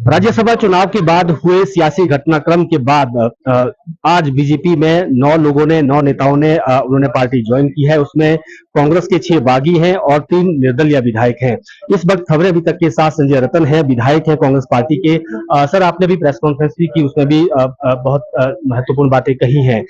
राज्यसभा चुनाव के बाद हुए सियासी घटनाक्रम के बाद आज बीजेपी में 9 नेताओं ने उन्होंने पार्टी ज्वाइन की है। उसमें कांग्रेस के 6 बागी हैं और 3 निर्दलीय विधायक हैं। इस वक्त खबरें अभी तक के साथ संजय रतन है, विधायक है कांग्रेस पार्टी के। सर, आपने भी प्रेस कॉन्फ्रेंस भी की, उसमें भी बहुत महत्वपूर्ण बातें कही हैं।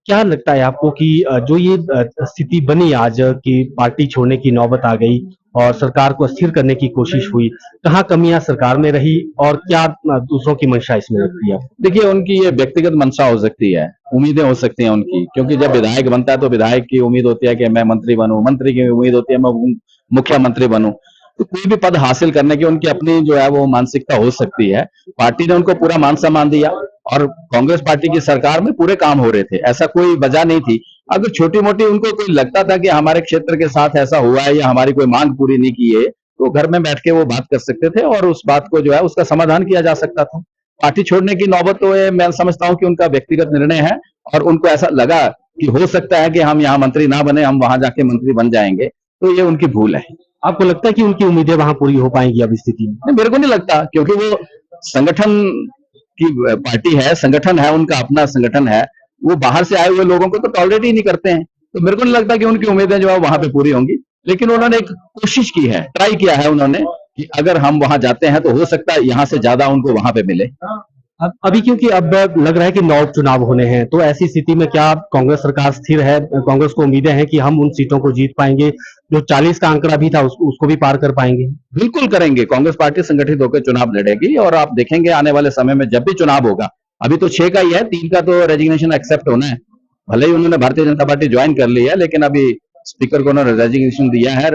क्या लगता है आपको कि जो ये स्थिति बनी आज कि पार्टी छोड़ने की नौबत आ गई और सरकार को अस्थिर करने की कोशिश हुई, कहाँ कमियां सरकार में रही और क्या दूसरों की मंशा इसमें लगती है? देखिए, उनकी ये व्यक्तिगत मंशा हो सकती है, उम्मीदें हो सकती हैं उनकी, क्योंकि जब विधायक बनता है तो विधायक की उम्मीद होती है कि मैं मंत्री बनूं, मंत्री की उम्मीद होती है मैं मुख्यमंत्री बनूं। तो कोई भी पद हासिल करने की उनकी अपनी जो है वो मानसिकता हो सकती है। पार्टी ने उनको पूरा मान सम्मान दिया और कांग्रेस पार्टी की सरकार में पूरे काम हो रहे थे, ऐसा कोई वजह नहीं थी। अगर छोटी मोटी उनको कोई लगता था कि हमारे क्षेत्र के साथ ऐसा हुआ है या हमारी कोई मांग पूरी नहीं की है, तो घर में बैठ के वो बात कर सकते थे और उस बात को जो है उसका समाधान किया जा सकता था। पार्टी छोड़ने की नौबत तो ये मैं समझता हूं कि उनका व्यक्तिगत निर्णय है और उनको ऐसा लगा कि हो सकता है कि हम यहाँ मंत्री ना बने, हम वहां जाके मंत्री बन जाएंगे, तो ये उनकी भूल है। आपको लगता है कि उनकी उम्मीदें वहां पूरी हो पाएंगी अब स्थिति में? नहीं, मेरे को नहीं लगता, क्योंकि वो संगठन की पार्टी है, संगठन है, उनका अपना संगठन है। वो बाहर से आए हुए लोगों को तो टॉलरेट ही नहीं करते हैं, तो मेरे को नहीं लगता कि उनकी उम्मीदें जो है वहां पे पूरी होंगी। लेकिन उन्होंने एक कोशिश की है, ट्राई किया है उन्होंने कि अगर हम वहां जाते हैं तो हो सकता है यहाँ से ज्यादा उनको वहां पे मिले। अभी क्योंकि अब लग रहा है कि 9 चुनाव होने हैं, तो ऐसी स्थिति में क्या कांग्रेस सरकार स्थिर है? कांग्रेस को उम्मीदें हैं कि हम उन सीटों को जीत पाएंगे, जो 40 का आंकड़ा भी था उसको भी पार कर पाएंगे? बिल्कुल करेंगे। कांग्रेस पार्टी संगठित होकर चुनाव लड़ेगी और आप देखेंगे आने वाले समय में जब भी चुनाव होगा, अभी तो 6 का ही है, 3 का तो रेजिग्नेशन एक्सेप्ट होना है। भले ही उन्होंने भारतीय जनता पार्टी ज्वाइन कर ली है, लेकिन अभी स्पीकर को उन्होंने रेजिग्नेशन दिया है।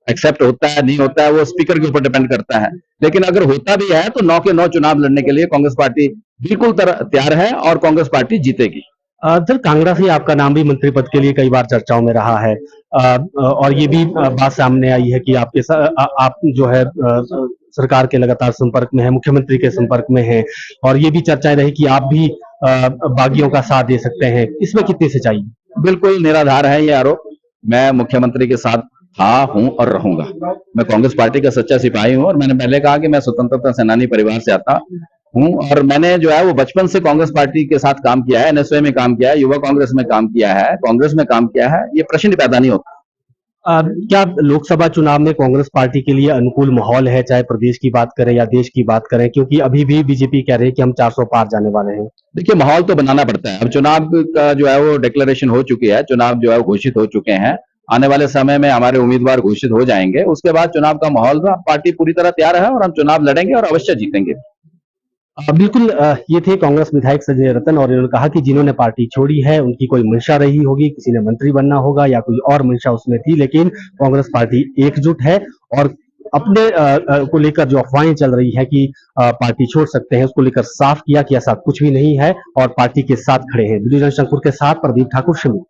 एक्सेप्ट होता है नहीं होता है वो स्पीकर के ऊपर डिपेंड करता है, लेकिन अगर होता भी है तो 9 के 9 चुनाव लड़ने के लिए कांग्रेस पार्टी बिल्कुल तैयार है और कांग्रेस पार्टी जीतेगी। सर, कांगड़ा से आपका नाम भी मंत्री पद के लिए कई बार चर्चाओं में रहा है, और ये भी बात सामने आई है कि आप जो है सरकार के लगातार संपर्क में है, मुख्यमंत्री के संपर्क में है, और ये भी चर्चाएं रही कि आप भी बागियों का साथ दे सकते हैं। इसमें कितनी सच्चाई है? बिल्कुल निराधार है ये आरोप। मैं मुख्यमंत्री के साथ था, हूं और रहूंगा। मैं कांग्रेस पार्टी का सच्चा सिपाही हूं और मैंने पहले कहा कि मैं स्वतंत्रता सेनानी परिवार से आता हूं और मैंने जो है वो बचपन से कांग्रेस पार्टी के साथ काम किया है, एनएसयूआई में काम किया है, युवा कांग्रेस में काम किया है, कांग्रेस में काम किया है। ये प्रश्न पैदा नहीं होता। क्या लोकसभा चुनाव में कांग्रेस पार्टी के लिए अनुकूल माहौल है, चाहे प्रदेश की बात करें या देश की बात करें? क्योंकि अभी भी बीजेपी कह रही है कि हम 400 पार जाने वाले हैं। देखिए, माहौल तो बनाना पड़ता है। अब चुनाव का जो है वो डिक्लेरेशन हो चुकी है, चुनाव जो है वो घोषित हो चुके हैं। आने वाले समय में हमारे उम्मीदवार घोषित हो जाएंगे, उसके बाद चुनाव का माहौल पार्टी पूरी तरह तैयार है और हम चुनाव लड़ेंगे और अवश्य जीतेंगे। बिल्कुल, ये थे कांग्रेस विधायक संजय रतन, और इन्होंने कहा कि जिन्होंने पार्टी छोड़ी है उनकी कोई मंशा रही होगी, किसी ने मंत्री बनना होगा या कोई और मंशा उसमें थी, लेकिन कांग्रेस पार्टी एकजुट है और अपने को लेकर जो अफवाहें चल रही है कि पार्टी छोड़ सकते हैं, उसको लेकर साफ किया कि ऐसा कुछ भी नहीं है और पार्टी के साथ खड़े हैं। वीडियो जर्नलिस्ट शंकुर के साथ प्रदीप ठाकुर, शिमला।